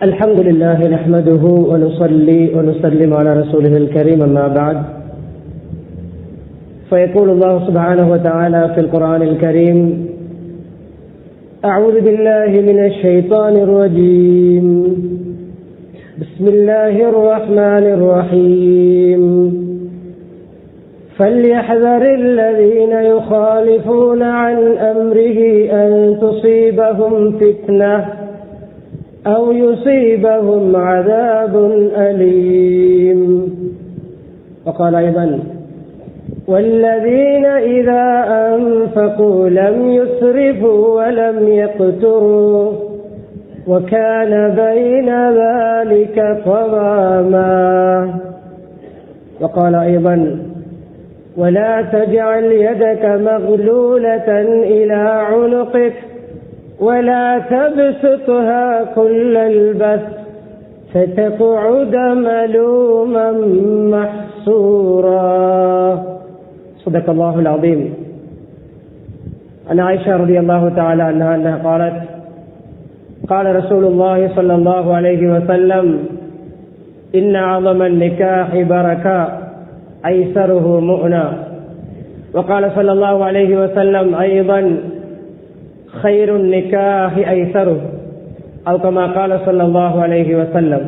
الحمد لله نحمده ونصلي ونسلم على رسوله الكريم أما بعد فيقول الله سبحانه وتعالى في القرآن الكريم أعوذ بالله من الشيطان الرجيم بسم الله الرحمن الرحيم فليحذر الذين يخالفون عن أمره أن تصيبهم فتنة أو يصيبهم عذاب أليم. وقال أيضا والذين إذا أنفقوا لم يسرفوا ولم يقتروا وكان بين ذلك قواما. وقال أيضا ولا تجعل يدك مغلولة إلى عنقك ولا تبسطها كل البسط فتقعد ملوما محسورا. صدق الله العظيم. عن عائشة رضي الله تعالى عنها أنها قالت قال رسول الله صلى الله عليه وسلم إن أعظم النكاح بركة أيسره مؤنى. وقال صلى الله عليه وسلم أيضا خير النكاح أيسره أو كما قال صلى الله عليه وسلم.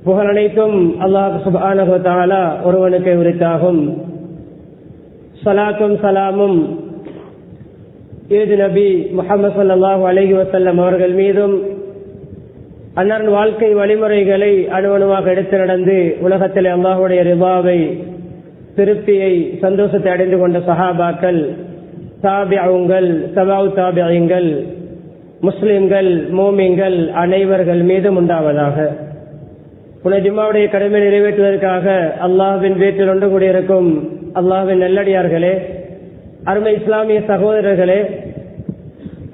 புகழ் அனைத்தும் அல்லாஹ் சுப்ஹானஹு வ தஆலா ஒருவனுக்கே உரித்தாகும். ஸலாத்தும் ஸலாமும் இறுதி நபி முஹம்மது ஸல்லல்லாஹு அலைஹி வஸல்லம் அவர்கள் மீதும் அன்னாரின் வாழ்க்கை வழிமுறைகளை அணுவணுவாக எடுத்து நடந்து உலகத்திலே அல்லாஹ்வுடைய ரிதாவை திருப்தியை சந்தோஷத்தை அடைந்து கொண்ட சஹாபாக்கள், தாபிஊங்கள், தபவு தாபிஈங்கள், முஸ்லிம்கள், மூமின்கள் அனைவர்கள் மீதும் உண்டாவதாக. புனித ஜும்மாவுடைய கடமை நிறைவேற்றுவதற்காக அல்லாஹ்வின் வீட்டில் ஒன்று கூடியிருக்கும் அல்லாஹ்வின் நல்லடியார்களே, அருமை இஸ்லாமிய சகோதரர்களே,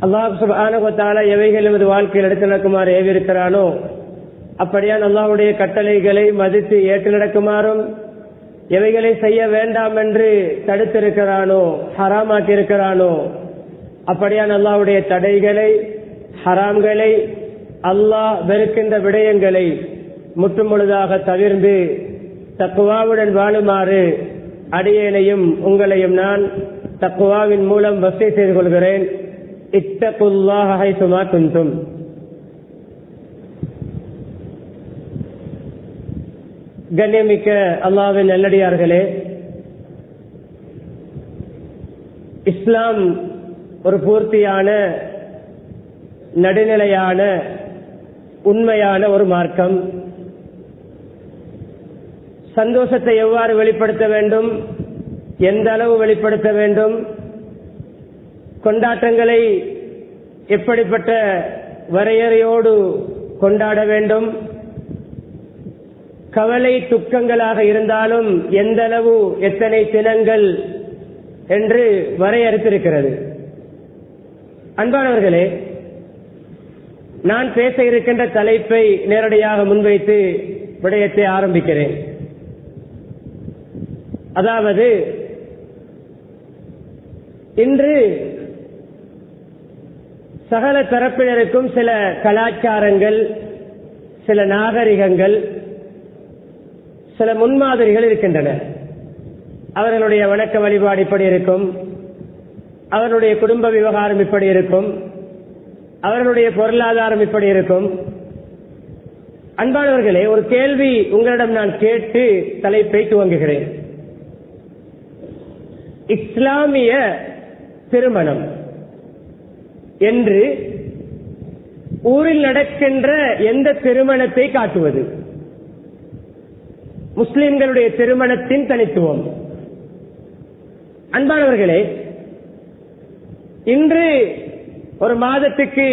அல்லாஹ் சுப்ஹானஹு வ தஆலா எவைகள் நமது வாழ்க்கையில் எடுத்து நடக்குமாறு ஏவிருக்கிறானோ அப்படியான் அல்லாஹ்வுடைய கட்டளைகளை மதித்து ஏற்று நடக்குமாறும், எவைகளை செய்ய வேண்டாம் என்று தடுத்திருக்கிறானோ ஹராமாக்கி இருக்கிறானோ அப்படியான் அல்லாஹ்வுடைய தடைகளை ஹராம்களை அல்லாஹ் வெறுக்கின்ற விடயங்களை முற்றுமுழுதாக தவிர்ந்து தக்வாவுடன் வாழுமாறு அடியேனையும் உங்களையும் நான் தக்வாவின் மூலம் வஸிய செய்து கொள்கிறேன். இத்தகுல்லாஹ ஹைசுமா குன்தும். கண்ணியமிக்க அல்லாஹ்வின் நல்லடியார்களே, இஸ்லாம் ஒரு பூர்த்தியான நடுநிலையான உண்மையான ஒரு மார்க்கம். சந்தோஷத்தை எவ்வாறு வெளிப்படுத்த வேண்டும், எந்த அளவு வெளிப்படுத்த வேண்டும், கொண்டாட்டங்களை எப்படிப்பட்ட வரையறையோடு கொண்டாட வேண்டும், கவலை துக்கங்களாக இருந்தாலும் எந்த அளவு எத்தனை தினங்கள் என்று வரையறுத்திருக்கிறது. அன்பானவர்களே, நான் பேச இருக்கின்ற தலைப்பை நேரடியாக முன்வைத்து விடயத்தை ஆரம்பிக்கிறேன். அதாவது, இன்று சகல தரப்பினருக்கும் சில கலாச்சாரங்கள், சில நாகரிகங்கள், சில முன்மாதிரிகள் இருக்கின்றன. அவர்களுடைய வணக்க வழிபாடு இப்படி இருக்கும், அவர்களுடைய குடும்ப விவகாரம் இப்படி இருக்கும், அவர்களுடைய பொருளாதாரம் இப்படி இருக்கும். அன்பானவர்களே, ஒரு கேள்வி உங்களிடம் நான் கேட்டு தலைப்பை துவங்குகிறேன். இஸ்லாமிய திருமணம் என்று ஊரில் நடக்கின்ற எந்த திருமணத்தை காட்டுவது? முஸ்லிம்களுடைய திருமணத்தின் தனித்துவம். அன்பானவர்களே, இன்று ஒரு மாதத்துக்கு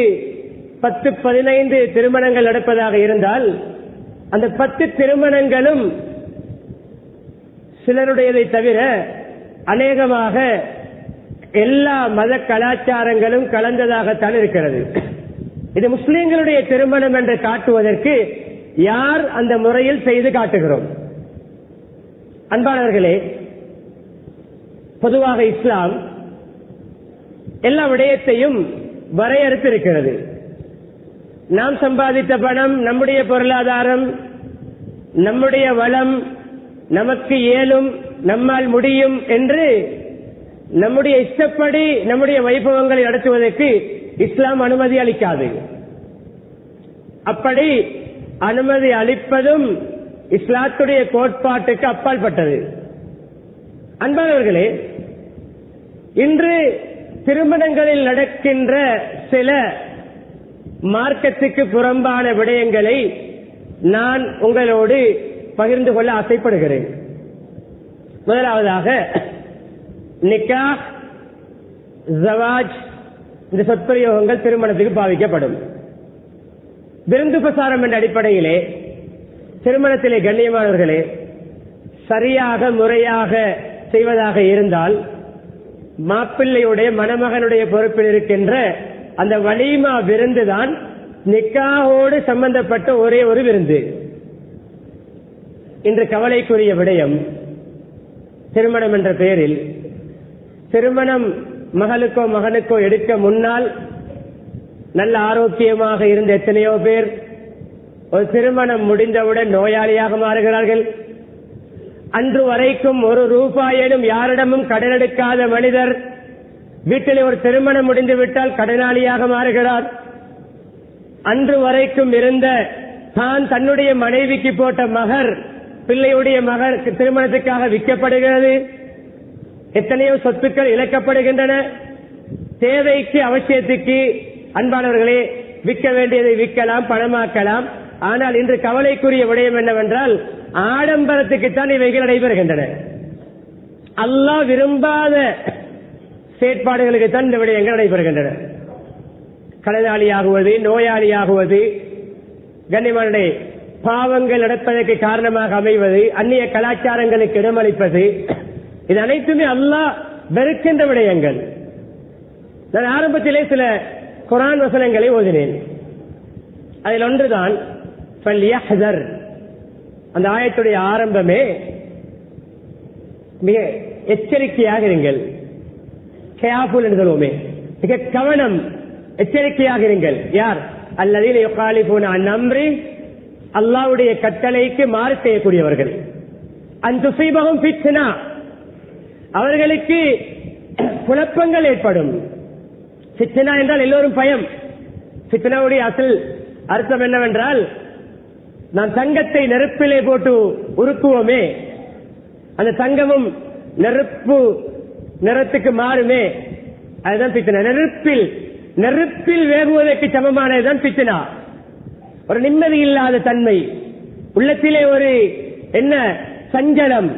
10-15 திருமணங்கள் நடப்பதாக இருந்தால் அந்த 10 திருமணங்களும் சிலருடையதை தவிர அநேகமாக எல்லா மத கலாச்சாரங்களும் கலந்ததாகத்தான் இருக்கிறது. இது முஸ்லிம்களுடைய திருமணம் என்று காட்டுவதற்கு யார் அந்த முறையில் செய்து காட்டுகிறோம்? அன்பானவர்களே, பொதுவாக இஸ்லாம் எல்லா விடயத்தையும் வரையறுத்திருக்கிறது. நாம் சம்பாதித்த பணம், நம்முடைய பொருளாதாரம், நம்முடைய வளம், நமக்கு இயலும், நம்மால் முடியும் என்று நம்முடைய இஷ்டப்படி நம்முடைய வைபவங்களை நடத்துவதற்கு இஸ்லாம் அனுமதி அளிக்காது. அப்படி அனுமதி அளிப்பதும் இஸ்லாத்துடைய கோட்பாட்டுக்கு அப்பாற்பட்டது. அன்பானவர்களே, இன்று திருமணங்களில் நடக்கின்ற சில மார்க்கத்துக்கு புறம்பான விடயங்களை நான் உங்களோடு பகிர்ந்து கொள்ள ஆசைப்படுகிறேன். முதலாவதாக நிக்காஹ், ஜவாஜ் இந்த சொற்பிரயோகங்கள் திருமணத்துக்கு பாவிக்கப்படும். விருந்து பிரசாரம் என்ற அடிப்படையிலே திருமணத்திலே கண்ணியமானவர்களே சரியாக முறையாக செய்வதாக இருந்தால் மாப்பிள்ளையுடைய மணமகனுடைய பொறுப்பில் இருக்கின்ற அந்த வலிமா விருந்துதான் நிக்காஹோடு சம்பந்தப்பட்ட ஒரே ஒரு விருந்து. இன்று கவலைக்குரிய விடயம், திருமணம் என்ற பெயரில் திருமணம் மகளுக்கோ மகனுக்கோ எடுக்க முன்னால் நல்ல ஆரோக்கியமாக இருந்த எத்தனையோ பேர் ஒரு திருமணம் முடிந்தவுடன் நோயாளியாக மாறுகிறார்கள். அன்று வரைக்கும் ஒரு ரூபாயிலும் யாரிடமும் கடன் எடுக்காத மனிதர் வீட்டில் ஒரு திருமணம் முடிந்துவிட்டால் கடனாளியாக மாறுகிறார். அன்று வரைக்கும் இருந்த தான் தன்னுடைய மனைவிக்கு போட்ட மகர் பிள்ளையுடைய மகர் திருமணத்துக்காக விற்கப்படுகிறது. எத்தனையோ சொத்துக்கள் இழக்கப்படுகின்றன. தேவைக்கு அவசியத்துக்கு அன்பானவர்களே விற்க வேண்டியதை விற்கலாம், பணமாக்கலாம். ஆனால் இன்று கவலைக்குரிய விடயம் என்னவென்றால் ஆடம்பரத்துக்குத்தான் இவைகள் நடைபெறுகின்றன. அல்லாஹ் விரும்பாத செயற்பாடுகளுக்குத்தான் இந்த விடயங்கள் நடைபெறுகின்றன. கடனாளியாகுவது, நோயாளியாகுவது, கண்ணியமான பாவங்கள் நடப்பதற்கு காரணமாக அமைவது, அந்நிய கலாச்சாரங்களுக்கு இடமளிப்பது, இது அனைத்துமே அல்லாஹ் வெறுக்கின்ற விடயங்கள். நான் ஆரம்பத்திலே சில குர்ஆன் வசனங்களை ஓதினேன். அதில் ஒன்றுதான் அந்த ஆயத்துடைய ஆரம்பமே மிக எச்சரிக்கையாக இருங்கள், கேர்ஃபுல் என்று சொல்லுவோமே, மிக கவனம், எச்சரிக்கையாக இருங்கள். யார்? அல்லதீன யுகாலிஃபூன அன் அம்ரி, அல்லாஹ்வுடைய கட்டளைக்கு மாறு செய்யக்கூடியவர்கள். அன் துஸீபஹும் ஃபித்னா, அவர்களுக்கு குழப்பங்கள் ஏற்படும். ஃபித்னா என்றால் எல்லோரும் பயம். ஃபித்னாவுடைய அசல் அர்த்தம் என்னவென்றால், நாம் தங்கத்தை நெருப்பிலே போட்டு உருக்குவோமே, அந்த தங்கமும் நெருப்பு நிறத்துக்கு மாறுமே, அதுதான் ஃபித்னா. நெருப்பில் வேகுவதற்கு சமமானதுதான் ஃபித்னா. ஒரு நிம்மதி இல்லாத தன்மை, உள்ளத்திலே ஒரு என்ன சஞ்சலம்,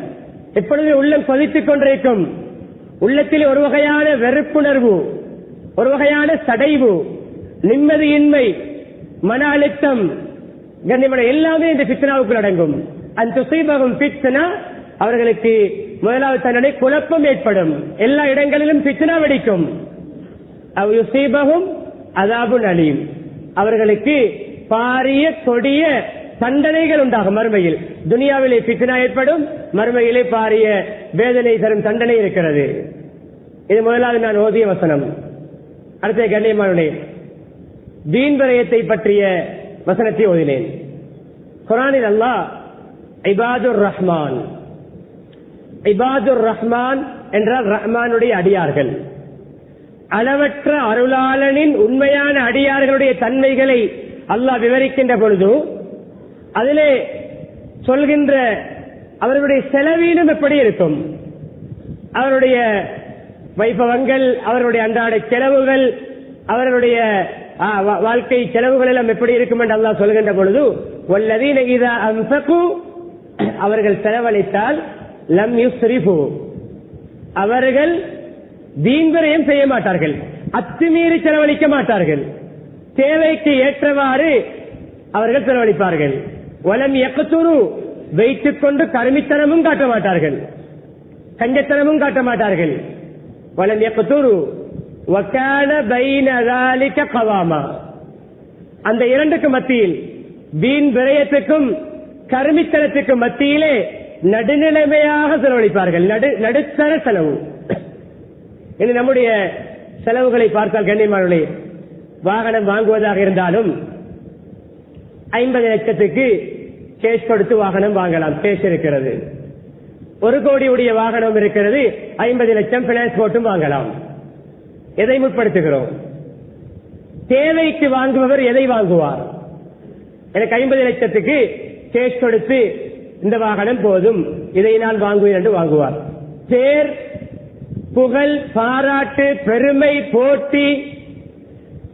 எப்பொழுதும் உள்ளம் கொதித்துக் கொண்டிருக்கும், உள்ளத்தில் ஒரு வகையான வெறுப்புணர்வு, ஒரு வகையான சடைவு, நிம்மதியின்மை, மன அழுத்தம், கண்ணியமான எல்லாமே இந்த ஃபித்னாவுக்குள் அடங்கும். அந்த துஸீபஹும் ஃபித்னா, அவர்களுக்கு முதலாவது தண்டனை குழப்பம் ஏற்படும். எல்லா இடங்களிலும் ஃபித்னா வெடிக்கும். அவ் யுஸீபஹும் அஸாபுன் அலீம், அவர்களுக்கு பாரிய கொடிய தண்டனைகள் உண்டாகும் மறுமையில். துனியாவிலே ஃபித்னா ஏற்படும், மறுமையிலே பாரிய வேதனை தரும் தண்டனை இருக்கிறது. இது முதலாவது நான் ஓதிய வசனம். அடுத்த கண்ணியமானே தீன் விரயத்தை பற்றிய வசனத்தை ஓதினேன். குர்ஆனில் அல்லாஹ் இபாதுர் ரஹ்மான், இபாதுர் ரஹ்மான் என்றால் ரஹ்மானுடைய அடியார்கள், அளவற்ற அருளாளனின் உண்மையான அடியார்களுடைய தன்மைகளை அல்லாஹ் விவரிக்கின்ற பொழுது அதிலே சொல்கின்ற அவர்களுடைய செலவீனம் எப்படி இருக்கும், அவருடைய வைபவங்கள், அவருடைய அன்றாட செலவுகள், அவர்களுடைய வாழ்க்கை செலவுகள் எல்லாம் எப்படி இருக்கும் என்று அல்லாஹ் சொல்கின்ற பொழுது, வல்லதீன இதா அன்ஃபகு, அவர்கள் செலவழித்தால் லம் யுஸ்ரிஃபு, அவர்கள் தீன்விரயம் செய்ய மாட்டார்கள், அத்துமீறி செலவழிக்க மாட்டார்கள், தேவைக்கு ஏற்றவாறு அவர்கள் செலவழிப்பார்கள். வலம் யக்துரு, வைத்துக் கொண்டு கருமித்தனமும் காட்ட மாட்டார்கள், கஞ்சத்தனமும் காட்ட மாட்டார்கள். வலம் யக்துரு வகான பைன ذلك கவாமா, அந்த இரண்டுக்கு மத்தியில், வீண் விரயத்துக்கும் கருமித்தனத்துக்கும் மத்தியிலே நடுநிலைமையாக செலவழிப்பார்கள். நடுத்தர செலவு. இனி நம்முடைய செலவுகளை பார்த்தால் கண்ணியமானவர்களே, வாகனம் வாங்குவதாக இருந்தாலும் 50 லட்சத்துக்கு கேஷ் கொடுத்து வாகனம் வாங்கலாம். கேஷ் இருக்கிறது. 1 கோடி உடைய வாகனம் இருக்கிறது. 50 லட்சம் பினான்ஸ் போட்டும் வாங்கலாம். எதை முற்படுத்துகிறோம்? தேவைக்கு வாங்குபவர் எதை வாங்குவார்? எனக்கு 50 லட்சத்துக்கு கேஷ் கொடுத்து இந்த வாகனம் போதும், இதை நான் வாங்குவேன் என்று வாங்குவார். பேர், புகழ், பாராட்டு, பெருமை, போட்டி,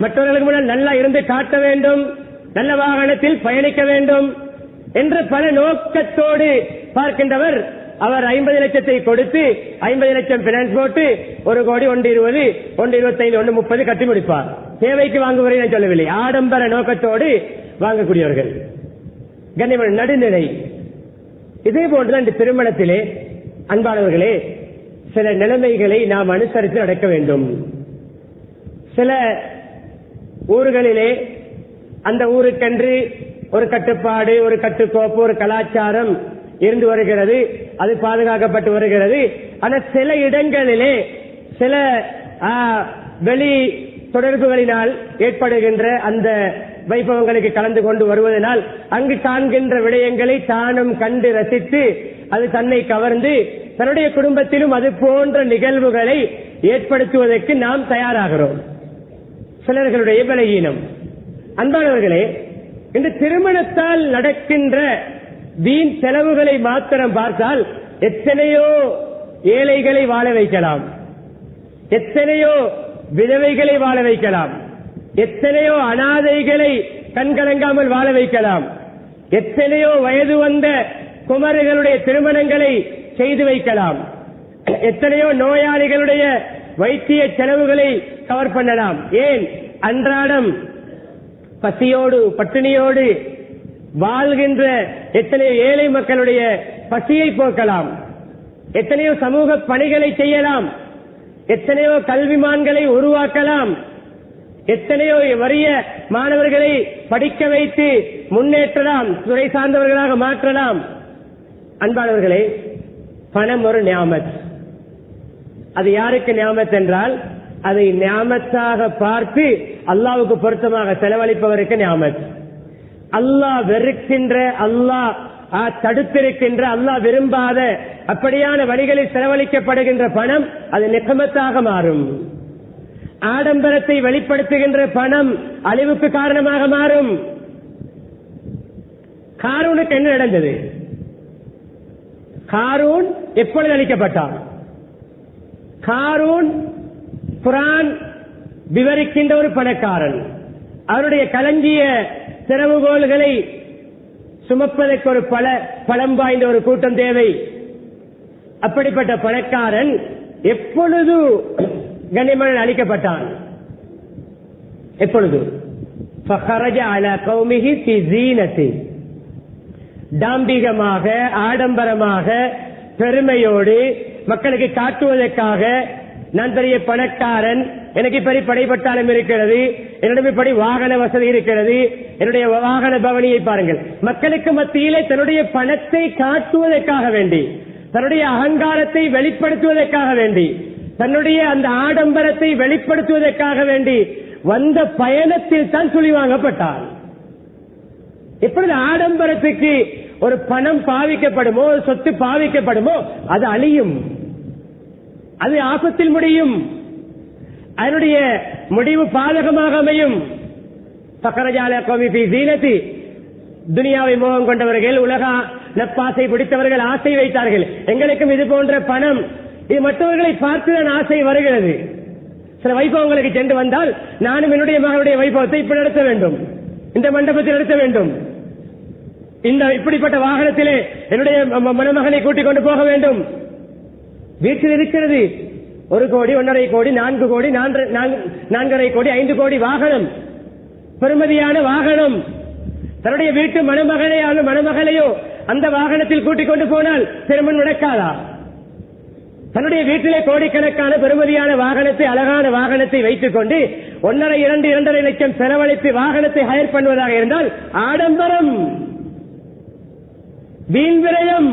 மற்றவர்களுக்கு முன்னால் நல்லா இருந்து காட்ட வேண்டும், நல்ல வாகனத்தில் பயணிக்க வேண்டும் என்ற பல நோக்கத்தோடு பார்க்கின்றவர் அவர் 50 லட்சத்தை கொடுத்து 50 லட்சம் பினான்ஸ் போட்டு 1 கோடி 120 125 130 கட்டி முடிப்பார். தேவைக்கு வாங்குவதை நான் சொல்லவில்லை, ஆடம்பர நோக்கத்தோடு வாங்கக்கூடியவர்கள். கண்ணியமான நடுநிலை. இதே போன்றுதான் இந்த திருமணத்திலே அன்பானவர்களே சில நிலைமைகளை நாம் அனுசரித்து நடக்க வேண்டும். சில ஊர்களிலே அந்த ஊருக்கென்று ஒரு கட்டுப்பாடு, ஒரு கட்டுக்கோப்பு, ஒரு கலாச்சாரம் இருந்து வருகிறது. அது பாதுகாக்கப்பட்டு வருகிறது. ஆனால் சில இடங்களிலே சில வெளி தொடர்புகளினால் ஏற்படுகின்ற அந்த வைபவங்களுக்கு கலந்து கொண்டு வருவதனால் அங்கு காண்கின்ற விடயங்களை தானும் கண்டு ரசித்து அது தன்னை கவர்ந்து தன்னுடைய குடும்பத்திலும் அது போன்ற நிகழ்வுகளை ஏற்படுத்துவதற்கு நாம் தயாராகிறோம். சிலர்களுடைய பலகீனம். அன்பானவர்களே, இந்த திருமணத்தால் நடக்கின்ற வீண் செலவுகளை மாத்திரம் பார்த்தால் எத்தனையோ ஏழைகளை வாழ வைக்கலாம், எத்தனையோ விதவைகளை வாழ வைக்கலாம், எத்தனையோ அனாதைகளை கண்கலங்காமல் வாழ வைக்கலாம், எத்தனையோ வயது வந்த குமரிகளுடைய திருமணங்களை செய்து வைக்கலாம், எத்தனையோ நோயாளிகளுடைய வைத்திய செலவுகளை கவர் பண்ணலாம். ஏன் அன்றாடம் பசியோடு பட்டினியோடு வாழ்கின்ற எத்தனையோ ஏழை மக்களுடைய பசியை போக்கலாம், எத்தனையோ சமூக பணிகளை செய்யலாம், எத்தனையோ கல்விமான்களை உருவாக்கலாம், எத்தனையோ வறிய மாணவர்களை படிக்க வைத்து முன்னேற்றலாம், துறை சார்ந்தவர்களாக மாற்றலாம். அன்பானவர்களே, பணம் ஒரு நியாமத். அது யாருக்கு நியாமத் என்றால் அதை நியாமத்தாக பார்த்து அல்லாஹ்வுக்கு பொருத்தமாக செலவழிப்பவருக்கு நியாமத். அல்லாஹ் வெறுக்கின்ற, அல்லாஹ் தடுத்திருக்கின்ற, அல்லாஹ் விரும்பாத அப்படியான வழிகளில் செலவழிக்கப்படுகின்ற பணம் அது நிகமத்தாக மாறும். ஆடம்பரத்தை வெளிப்படுத்துகின்ற பணம் அழிவுக்கு காரணமாக மாறும். காரூனுக்கு என்ன நடந்தது? காரூன் எப்பொழுது அழிக்கப்பட்டான்? காரூன் குர்ஆன் விவரிக்கின்ற ஒரு பணக்காரன். அவருடைய களஞ்சிய திறவுகோள்களை சுமப்பதற்கு ஒரு பலம் வாய்ந்த ஒரு கூட்டம் தேவை. அப்படிப்பட்ட பணக்காரன் எப்பொழுது கண்ணியமான அழிக்கப்பட்டான்? எப்பொழுது? ஃபஹரஜ அலா கௌமிஹி ஃபி ஸீனத்தி. டாம்பிகமாக, ஆடம்பரமாக, பெருமையோடு மக்களுக்கு காட்டுவதற்காக நான் பெரிய பணக்காரன், எனக்கு பெரிய படைப்பட்டாலும் இருக்கிறது, என்னுடைய படி வாகன வசதி இருக்கிறது, என்னுடைய வாகன பவனியை பாருங்கள். மக்களுக்கு மத்தியிலே தன்னுடைய பணத்தை காட்டுவதற்காக வேண்டி, தன்னுடைய அகங்காரத்தை வெளிப்படுத்துவதற்காக வேண்டி, தன்னுடைய அந்த ஆடம்பரத்தை வெளிப்படுத்துவதற்காக வேண்டி வந்த பயணத்தில் தான் சுழி வாங்கப்பட்டார். எப்பொழுது ஆடம்பரத்துக்கு ஒரு பணம் பாவிக்கப்படுமோ, ஒரு சொத்து பாவிக்கப்படுமோ, அது அழியும், அது ஆபத்தில் முடியும், அதனுடைய முடிவு பாதகமாக அமையும். துனியாவை மோகம் கொண்டவர்கள், உலக நப்பாசை பிடித்தவர்கள் ஆசை வைத்தார்கள். எங்களுக்கும் இது போன்ற பணம், இது மற்றவர்களை பார்த்துதான் ஆசை வருகிறது. சில வைபவங்களுக்கு சென்று வந்தால் நானும் என்னுடைய மகளுடைய வைபவத்தை இப்படி நடத்த வேண்டும், இந்த மண்டபத்தில் நடத்த வேண்டும், இந்த இப்படிப்பட்ட வாகனத்திலே என்னுடைய மணமகனை கூட்டிக் கொண்டு போக வேண்டும். வீட்டில் இருக்கிறது 1 கோடி 1.5 கோடி 4 கோடி 4.5 கோடி 5 கோடி வாகனம், பெருமதியான வாகனம். தன்னுடைய வீட்டு மணமகளையோ அந்த வாகனத்தில் கூட்டிக் கொண்டு போனால் திருமணம் நடக்காதா? தன்னுடைய வீட்டிலே கோடிக்கணக்கான பெருமதியான வாகனத்தை, அழகான வாகனத்தை வைத்துக் கொண்டு 1.5 2.5 லட்சம் செலவழித்து வாகனத்தை ஹயர் பண்ணுவதாக இருந்தால் ஆடம்பரம், வீண் விரயம்.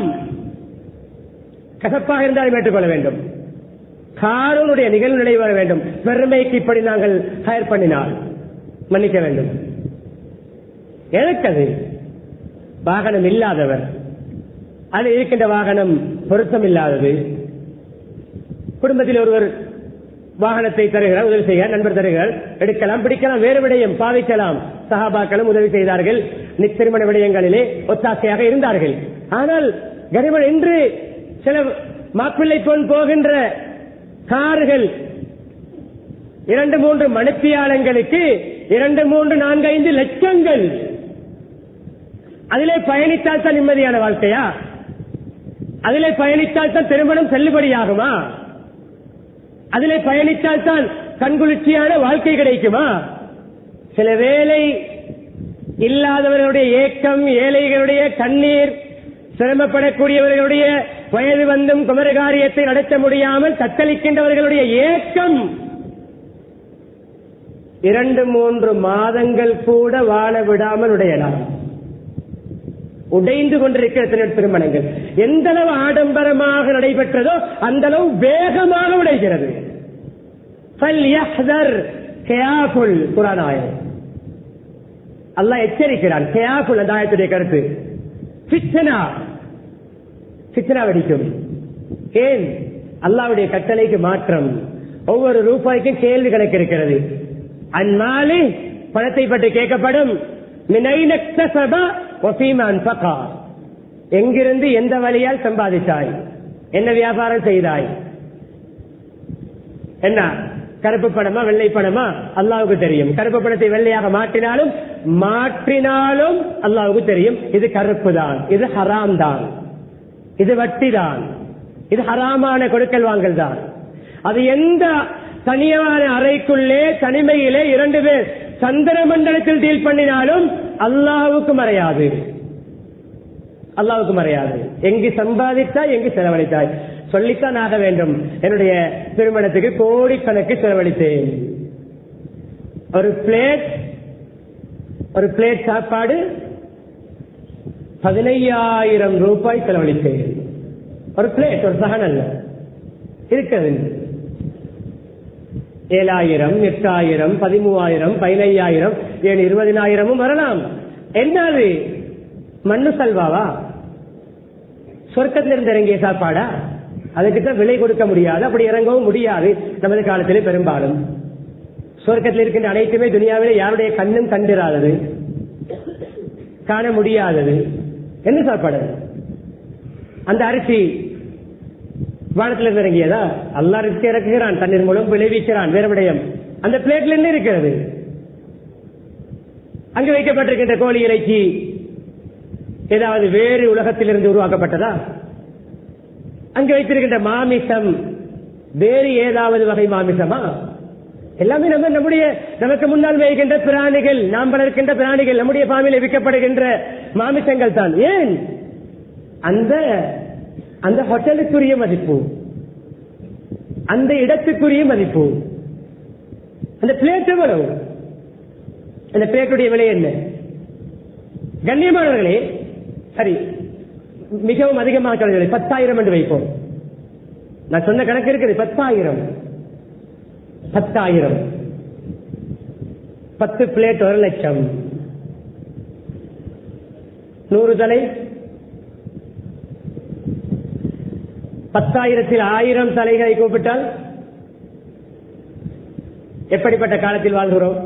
கசப்பாக இருந்தாலும் ஏற்றுக்கொள்ள வேண்டும். காரூனுடைய நிகழ்வு நிலை வர வேண்டும். பெருமைக்கு இப்படி நாங்கள் ஹயர் பண்ணினால் மன்னிக்க வேண்டும். எதற்கது? வாகனம் இல்லாதவர், அது இருக்கின்ற வாகனம் பொருத்தம் இல்லாதது. குடும்பத்தில் ஒருவர் வாகனத்தை தருகிறார், உதவி செய்கிறார், நண்பர் தருகிறார், எடுக்கலாம், பிடிக்கலாம், வேறு விடயம் பாவிக்கலாம். சஹாபாக்களும் உதவி செய்தார்கள், திருமண விடயங்களிலே ஒத்தாசையாக இருந்தார்கள். ஆனால் கரிமன் இன்று சில மாப்பிள்ளை போல் போகின்ற கார்கள் 2-3 மணித்தியாலங்களுக்கு 2-3-4-5 லட்சங்கள். அதிலே பயணித்தால் தான் நிம்மதியான வாழ்க்கையா? அதிலே பயணித்தால் தான் திருமணம் செல்லுபடியாகுமா? அதிலே பயணித்தால் தான் கண்குளிர்ச்சியான வாழ்க்கை கிடைக்குமா? சில வேளை இல்லாதவர்களுடைய ஏக்கம், ஏழைகளுடைய கண்ணீர், சிரமப்படக்கூடியவர்களுடைய வயது வந்தும் குமரகாரியத்தை நடத்த முடியாமல் தத்தளிக்கின்றவர்களுடைய ஏக்கம் 2-3 மாதங்கள் கூட வாழ விடாமல் உடையலாம். உடைந்து கொண்டிருக்கிற திருமணங்கள் எந்த அளவு ஆடம்பரமாக நடைபெற்றதோ அந்த அளவு வேகமாக உடைகிறது. அல்லாஹ் எச்சரிக்கிறான். கேஃபுல் அந்த ஆயத்துடைய கருத்து ஃபித்னா வெடிக்கும். ஏன்? அல்லாஹ்வுடைய கட்டளைக்கு மாற்றம். ஒவ்வொரு ரூபாய்க்கும் கேள்வி கணக்கு இருக்கிறது. அந்நாளி பணத்தை பற்றி கேட்கப்படும். எங்கிருந்து எந்த வழியால் சம்பாதித்தாய், என்ன வியாபாரம் செய்தாய், என்ன கருப்பு பணமா வெள்ளை பணமா அல்லாஹ்வுக்கு தெரியும். கருப்பு பணத்தை வெள்ளையாக மாற்றினாலும் அல்லாஹ்வுக்கு தெரியும். இது கருப்பு தான், இது ஹராம் தான், இது வட்டி தான், இது ஹராமான கொடுக்கல் வாங்கல் தான். அது எந்த தனியான அறைக்குள்ளே தனிமையிலே 2 பேர் சந்திர மண்டலத்தில் டீல் பண்ணினாலும் அல்லாஹ்வுக்கு மறையாது. எங்கு சம்பாதித்தாய், எங்கு செலவழித்தாய் சொல்லித்தான் ஆக வேண்டும். என்னுடைய திருமணத்துக்கு கோடிக்கணக்கு செலவழித்தேன். ஒரு பிளேட் சாப்பாடு 15,000 ரூபாய் செலவழித்தேன். ஒரு பிளேட், ஒரு சகன் அல்ல இருக்கிறது. 7,000, 8,000, 13,000, 15,000, 20,000 வரலாம். என்னது மண்ணு சல்வாவா? சொர்க்கத்திலிருந்து இறங்கிய சாப்பாடா? அதுக்குத்தான் விலை கொடுக்க முடியாது, அப்படி இறங்கவும் முடியாது. நமது காலத்திலே பெரும்பாலும் சொர்க்கத்தில் இருக்கின்ற அனைத்துமே துனியாவிலே யாருடைய கண்ணும் கண்டிராதது, காண முடியாதது. என்ன சாப்பாடு? அந்த அரிசி வானத்திலிருந்து இறங்கியதா? அல்லாஹ் ரிஸ்க் இறக்குகிறான், தண்ணீர் மூலம் விளைவிக்கிறான், வேறு விடயம். அந்த பிளேட்ல என்ன இருக்கிறது? அங்கு வைக்கப்பட்டிருக்கின்ற கோழி இறைச்சி ஏதாவது வேறு உலகத்திலிருந்து உருவாக்கப்பட்டதா? அங்கு வைத்திருக்கின்ற மாமிசம் வேறு ஏதாவது வகை மாமிசமா? எல்லாமே நமக்கு முன்னால் வைக்கின்ற பிராணிகள், நாம் வளர்க்கின்ற பிராணிகள், நம்முடைய பாமிலே விற்கப்படுகின்ற மாமிசங்கள் தான். ஏன்? அந்த ஹோட்டலுக்குரிய மதிப்பு, அந்த இடத்துக்குரிய மதிப்பு. அந்த பிளேட் எவ்வளவு? அந்த பிளேட்டுடைய விலை என்ன? கண்ணியமானவர்களே, சரி மிகவும் அதிகமாக 10,000 என்று வைப்போம். நான் சொன்ன கணக்கு இருக்குது. 10,000 10 பிளேட் 1 லட்சம். 100 தலை 10,000-ல் 1000 தலைகளை கூப்பிட்டால் எப்படிப்பட்ட காலத்தில் வாழ்கிறோம்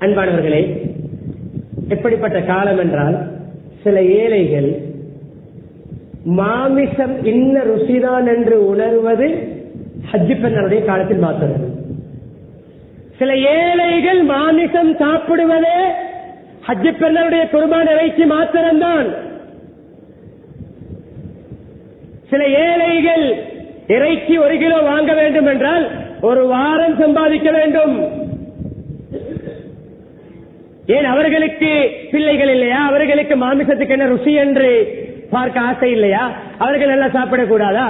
அன்பானவர்களே? எப்படிப்பட்ட காலம் என்றால், சில ஏழைகள் மாமிசம் இன்ன ருசிதான் என்று உணர்வது ஹஜ் பெண்களுடைய காலத்தில் மாத்திரம். சில ஏழைகள் மாமிசம் சாப்பிடுவதே ஹஜ் பெண்களுடைய குர்பான் இறைச்சி மாத்திரம்தான். சில ஏழைகள் இறைச்சி 1 கிலோ வாங்க வேண்டும் என்றால் 1 வாரம் சம்பாதிக்க வேண்டும். ஏன்? அவர்களுக்கு பிள்ளைகள் இல்லையா? அவர்களுக்கு மாமிசத்துக்கு என்ன ருசி என்று பார்க்க ஆசை இல்லையா? அவர்கள் எல்லாம் சாப்பிடக்கூடாதா?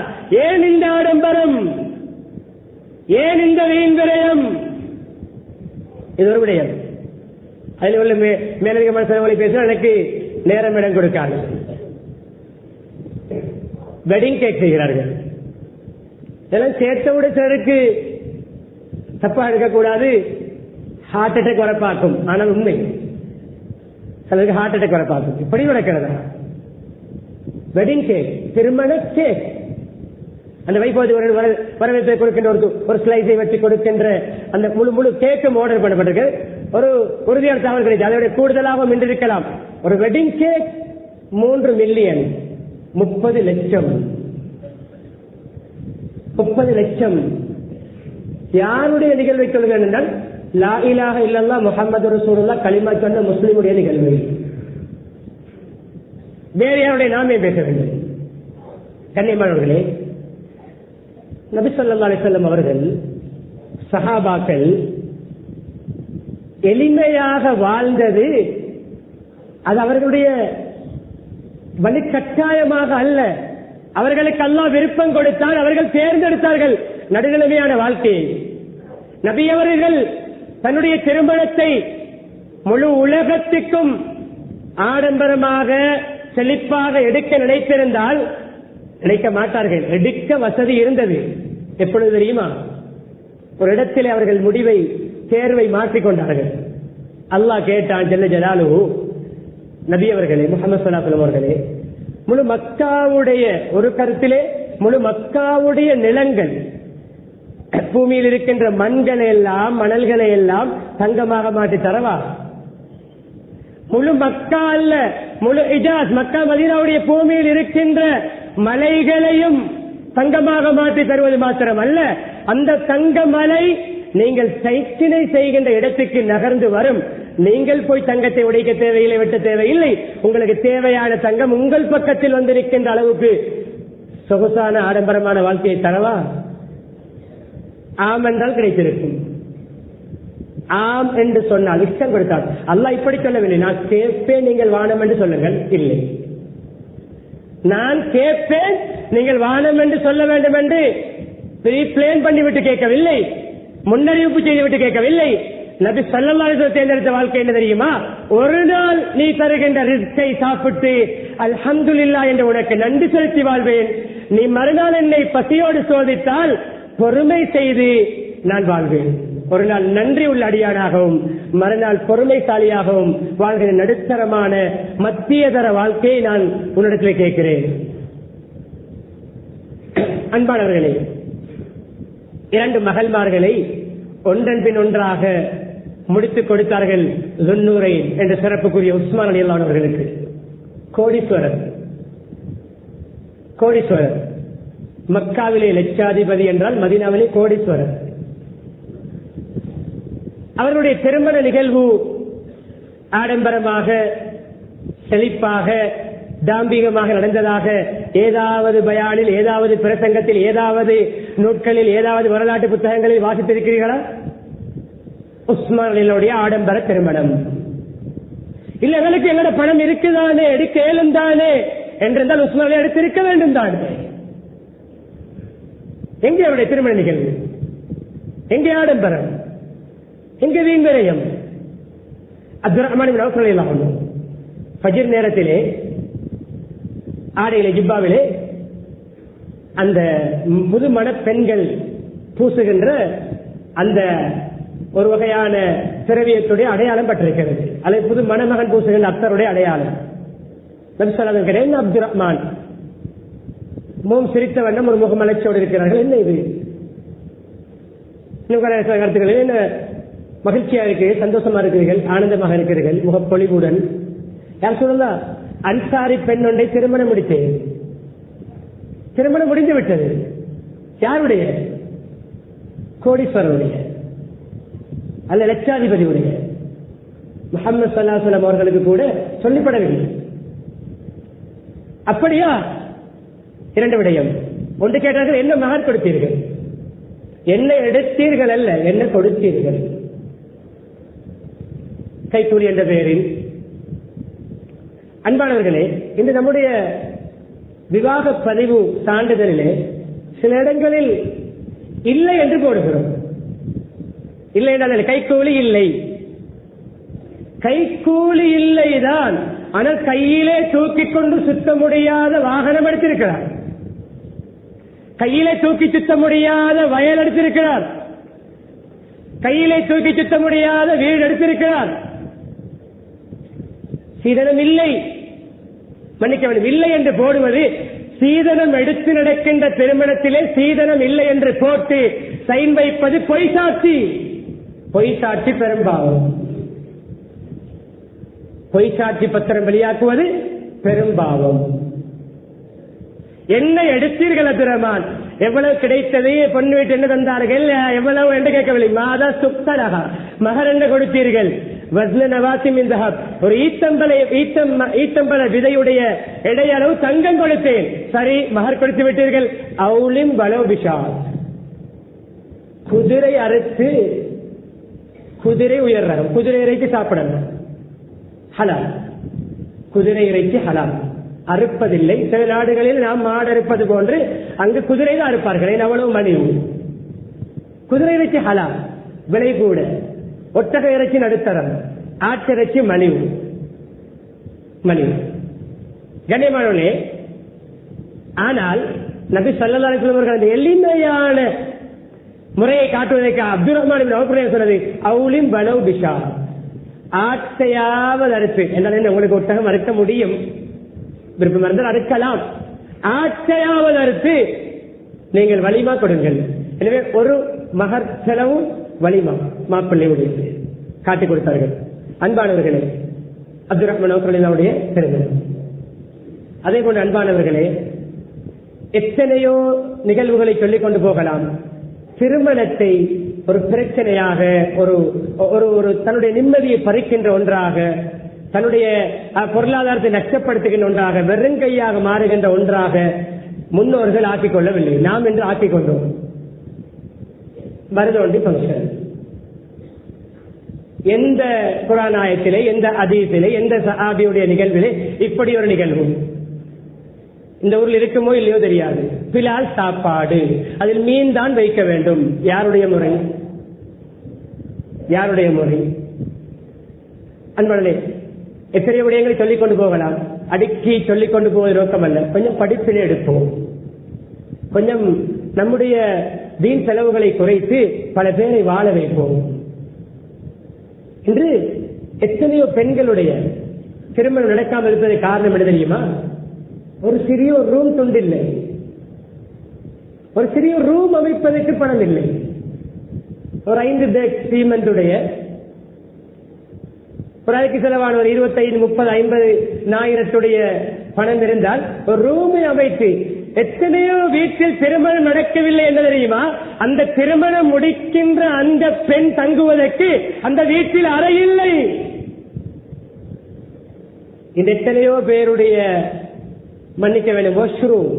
ஏன் இந்த ஆடம்பரம்? ஏன் இந்த வீண் விரயம்? இது ஒரு விடயம். அதில் உள்ள மேலதிகமான செலவுகளை பேச எனக்கு நேரம் இடம் கொடுக்காது. வெட்டிங் கேக் செய்கிறார்கள். இதெல்லாம் சேர்த்தவுடன் சிலருக்கு தப்பா எடுக்கக்கூடாது, ஹார்ட் அட்டாக் வர பார்க்கும். ஆனால் உண்மை சிலருக்கு ஹார்ட் அட்டாக் வர பார்த்து இப்படி நடக்கிறதா? வெட்டிங் கேக், திருமண கேக், அந்த வைபோதி வரவேற்பை கொடுக்கின்ற ஒரு ஸ்லைஸை வச்சு கொடுக்கின்ற அந்த முழு முழு கேக்கும் ஆர்டர் பண்ணப்பட்டிருக்கு. ஒரு உறுதியான தகவல் கிடையாது, அதை விட கூடுதலாகவும் இன்றிருக்கலாம். ஒரு வெட்டிங் கேக் 3 மில்லியன், 30 லட்சம். 30 லட்சம் யாருடைய நிகழ்வை சொல்கிறேன் என்றால், லா இலாஹ இல்லல்லாஹ் முஹம்மது ரசூலுல்லாஹ் கலிமா சொன்ன முஸ்லிமுடைய நிகழ்வு. வேறு யாருடைய நாமே பேச வேண்டும். கண்ணியமானவர்களே, நபி ஸல்லல்லாஹு அலைஹி வஸல்லம் அவர்கள், சஹாபாக்கள் எளிமையாக வாழ்ந்தது அது அவர்களுடைய வழிகட்டாயமாக அல்ல. அவர்களுக்கு அல்லாஹ் விருப்பம் கொடுத்தான், அவர்கள் தேர்ந்தெடுத்தார்கள் நடுநிலைமையான வாழ்க்கையை. நபி அவர்கள் தன்னுடைய திருமணத்தை முழு உலகத்துக்கும் ஆடம்பரமாக செழிப்பாக எடுக்க நினைத்திருந்தால் நினைக்க மாட்டார்கள். எடுக்க வசதி இருந்தது. எப்பொழுது தெரியுமா? ஒரு இடத்தில் அவர்கள் முடிவை தேர்வை மாற்றிக்கொண்டார்கள். அல்லாஹ் கேட்டான், ஜல்ல ஜலாலுஹு, நபி அவர்களே, முஹம்மது ஸல்லல்லாஹு அலைஹி வஸல்லம் அவர்களே, முழு மக்காவுடைய ஒரு கருத்திலே முழு மக்காவுடைய நிலங்கள், பூமியில் இருக்கின்ற மண்களை எல்லாம் மணல்களை எல்லாம் தங்கமாக மாற்றி தரவா? முழு மக்கா அல்ல, முழு இஜாஸ், மக்கா மதீனாவுடைய பூமியில் இருக்கின்ற மலைகளையும் தங்கமாக மாற்றி தருவது மாத்திரம் அல்ல, அந்த தங்க மலை நீங்கள் சைக்கிளை செய்கின்ற இடத்துக்கு நகர்ந்து வரும். நீங்கள் போய் தங்கத்தை உடைக்க தேவையில்லை, வெட்ட தேவையில்லை. உங்களுக்கு தேவையான தங்கம் உங்கள் பக்கத்தில் வந்திருக்கின்ற அளவுக்கு சொகுசான ஆடம்பரமான வாழ்க்கையை தரவா? ஆம் என்றால் கிடைத்திருக்கும். ஆம் என்று சொன்னால் இஷ்டம் கொடுத்தால். அல்லாஹ் இப்படி சொல்லவில்லை, நான் கேட்பேன் நீங்கள் வானம் என்று சொல்லுங்கள். இல்லை, நான் கேட்பேன் நீங்கள் வானம் என்று சொல்ல வேண்டும் என்று பிளான் பண்ணிவிட்டு கேட்கவில்லை, முன்னறிவிப்பு செய்துவிட்டு கேட்கவில்லை. நபி ஸல்லல்லாஹு அலைஹி வஸல்லம் தேர்ந்தெடுத்த வாழ்க்கை என்ன தெரியுமா? ஒரு நாள் நீ தருகின்ற ரிஸ்கை சாப்பிட்டு அல்ஹம்துலில்லாஹ் என்று உனக்கு நன்றி செலுத்தி வாழ்வேன். நீ மறுநாள் என்னை பசியோடு சோதித்தால் பொறுமை செய்து நான் வாழ்வேன். ஒரு நாள் நன்றி உள்ள அடியானாகவும் மறுநாள் பொறுமைசாலியாகவும் வாழ்கிற நடுத்தரமான மத்தியதர வாழ்க்கையை நான் உன்னிடத்தில் கேட்கிறேன். அன்பானவர்களே, 2 மகள்மார்களை ஒன்றன் பின் ஒன்றாக முடித்துக் கொடுத்தார்கள் ஸுன்னூரை என்ற சிறப்புக்குரிய உஸ்மான் ரலியல்லாஹு அவர்களுக்கு. கோடீஸ்வரர், கோடீஸ்வரர். மக்காவிலே லட்சாதிபதி என்றால் மதீனாவிலே கோடீஸ்வரர். அவர்களுடைய திருமண நிகழ்வு ஆடம்பரமாக செழிப்பாக தாம்பிகமாக நடந்ததாக ஏதாவது பயானில், ஏதாவது பிரசங்கத்தில், ஏதாவது நூட்களில், ஏதாவது வரலாற்று புத்தகங்களில் வாசித்திருக்கிறீர்களா? உஸ்மானுடைய ஆடம்பர திருமணம். இல்ல, எங்களுக்கு எங்களோட பணம் இருக்குதானே, எடுக்க ஏலும் தானே என்றிருந்தால் உஸ்மானை எடுத்திருக்க வேண்டும் தானே. எங்கே அவருடைய திருமண நிகழ்வு? எங்கே ஆடம்பரம்? எங்கே வீண்விரயம்? அப்துல் ரஹ்மான் இப்னு அவ்ஃப் ரலியல்லாஹு அன்ஹு ஃபஜ்ர் நேரத்திலே ஆடையிலே, ஜிப்பாவிலே அந்த புதுமண பெண்கள் பூசுகின்ற அந்த ஒரு வகையான திரவியத்துடைய அடையாளம் பட்டிருக்கிறது. அல்லது புது மணமகன் பூசுகின்ற அத்தருடைய அடையாளம். நபி ஸல்லல்லாஹு அலைஹி வஸல்லம் அப்துல் ரஹ்மான் முகம் சிரித்த வண்ணம் ஒரு முகமலர்ச்சியோடு இருக்கிறார்கள். என்ன இது? கருத்துக்களில் என்ன மகிழ்ச்சியா இருக்கிறீர்கள், சந்தோஷமா இருக்கிறீர்கள், ஆனந்தமாக இருக்கிறீர்கள், முகப்பொழிவுடன். யார் சொல்லலாம்? அன்சாரி பெண் ஒன்றை திருமணம் முடித்தேன். திருமணம் முடிந்து விட்டது. யாருடைய? கோடீஸ்வரருடைய அல்ல லட்சாதிபதியுடைய. முஹம்மது ஸல்லல்லாஹு அலைஹி வஸல்லம் அவர்களுக்கு கூட சொல்லப்படவில்லை. அப்படியா? 2 விடயம். ஒன்று கேட்டார்கள், என்ன மகர் கொடுத்தீர்கள்? என்ன எடுத்தீர்கள் அல்ல, என்ன கொடுத்தீர்கள்? கைக்கூலி என்ற பெயரில். அன்பானவர்களே, இன்று நம்முடைய விவாக பதிவு சான்றிதழிலே சில இடங்களில் இல்லை என்று போடுகிறோம். இல்லை என்றால் கைக்கூலி இல்லை, கைக்கூலி இல்லைதான். ஆனால் கையிலே தூக்கிக் கொண்டு சுத்த முடியாத வாகனம் எடுத்திருக்கிறார், கையிலே தூக்கி சுத்த முடியாத வயல் எடுத்திருக்கிறார், கையிலே தூக்கி சுத்த முடியாத வீடு எடுத்திருக்கிறார். சீதனம் இல்லை, மன்னிக்க வேண்டும், இல்லை என்று போடுவது, சீதனம் எடுத்து நடக்கின்ற திருமணத்திலே சீதனம் இல்லை என்று போட்டு சைன் வைப்பது பொய் சாட்சி. பொய் சாட்சி பெரும்பாவம். பொய் சாட்சி பத்திரம் வெளியாக்குவது பெரும்பாவம். என்ன எடுத்தீர்கள் அப்துரஹ்மான்? எவ்வளவு கிடைத்தது? பொண்ணு வீட்டு என்ன தந்தார்கள்? எவ்வளவு என்று கேட்கவில்லை. மாதா சுப்தரகா, மகர் என்ன கொடுத்தீர்கள்? ஒரு ஈத்தம்பல விதையுடைய எடையளவு தங்கம் கொடுத்தேன். சரி, மகர் கொடுத்து விட்டீர்கள். அவுலிம் பலோபிஷால், குதிரை அறுத்து, குதிரை உயர் ரகம், குதிரை இறைச்சி சாப்பிடணும், ஹலால். குதிரை இறைச்சி ஹலால், அறுப்பதில்லை. சில நாடுகளில் நாம் மாடு அறுப்பது போன்று அங்கு குதிரை தான் அறுப்பார்கள். அவ்வளவு மலிவு. குதிரை இறைச்சி ஹலால், விலை கூட. ஒட்டக இறைச்சி நடுத்தரம், ஆட்டிறைச்சி மலிவு. மலிவு கண்ணியமானவர்களே, ஆனால் நபி ஸல்லல்லாஹு அலைஹி வஸல்லம் அந்த எளிமையான முறையை காட்டுவதற்கு அப்துர்ரஹ்மான் இப்னு அவ்ஃப் சொன்னது அவுலிம் பலவ் பிஷா, ஆட்டையாவது அறுத்து. என்ன, உங்களுக்கு ஒட்டகம் அறுக்க முடியும், விருப்பம் இருந்தால் அறுக்கலாம். ஆட்டையாவது அறுத்து நீங்கள் வலிமா கொடுங்கள். எனவே ஒரு மகர் செலவு வலிமா மாப்பிள்ளையுடைய காட்டிக் கொடுத்தார்கள். அன்பானவர்களே, அப்துர்ரஹ்மான் அவர்களுடைய திருமணம். அதே போன்று அன்பானவர்களே, எத்தனையோ நிகழ்வுகளை சொல்லிக் கொண்டு போகலாம். திருமணத்தை ஒரு பிரச்சனையாக, ஒரு தன்னுடைய நிம்மதியை பறிக்கின்ற ஒன்றாக, தன்னுடைய பொருளாதாரத்தை நஷ்டப்படுத்துகின்ற ஒன்றாக, வெறுங்கையாக மாறுகின்ற ஒன்றாக முன்னோர்கள் ஆக்கிக் கொள்ளவில்லை. நாம் என்று ஆக்கிக் கொண்டோம். மருதோண்டி பங்கன் எந்த குர்ஆன் ஆயத்திலே, எந்த ஹதீஸிலே, எந்த சஹாபியுடைய நிகழ்விலே இப்படி ஒரு நிகழ்வு இந்த ஊரில் இருக்குமோ இல்லையோ தெரியாது. பிலால் சாப்பாடு, அதில் மீன் தான் வைக்க வேண்டும். யாருடைய முறை? யாருடைய முறை? அன்பர்களே, எத்தனை விடயங்களை சொல்லிக் கொண்டு போகலாம். அடுக்கி சொல்லிக் கொண்டு போவது நோக்கம் அல்ல. கொஞ்சம் படிப்பிலே எடுப்போம். கொஞ்சம் நம்முடைய வீண் செலவுகளை குறைத்து பல பேரை வாழ வைப்போம். இன்று எத்தனையோ பெண்களுடைய திருமணம் நடக்காமல் இருப்பதற்கு காரணம் என்ன தெரியுமா? ஒரு சிறிய ரூம் துண்டில்லை, ஒரு சிறிய ரூம் அமைப்பதற்கு பணம் இல்லை. ஒரு 5 பேக் சீமெண்டுடைய ஒரு அதுக்கு செலவான ஒரு 25, 30, 50 ஆயிரத்துடைய பணம் இருந்தால் ஒரு ரூமை அமைத்து, எத்தனையோ வீட்டில் திருமணம் நடக்கவில்லை என்ன தெரியுமா? அந்த திருமணம் முடிக்கின்ற அந்த பெண் தங்குவதற்கு அந்த வீட்டில் அறை இல்லை. இந்த எத்தனையோ பேருடைய, மன்னிக்க வேண்டும், வாஷ்ரூம்,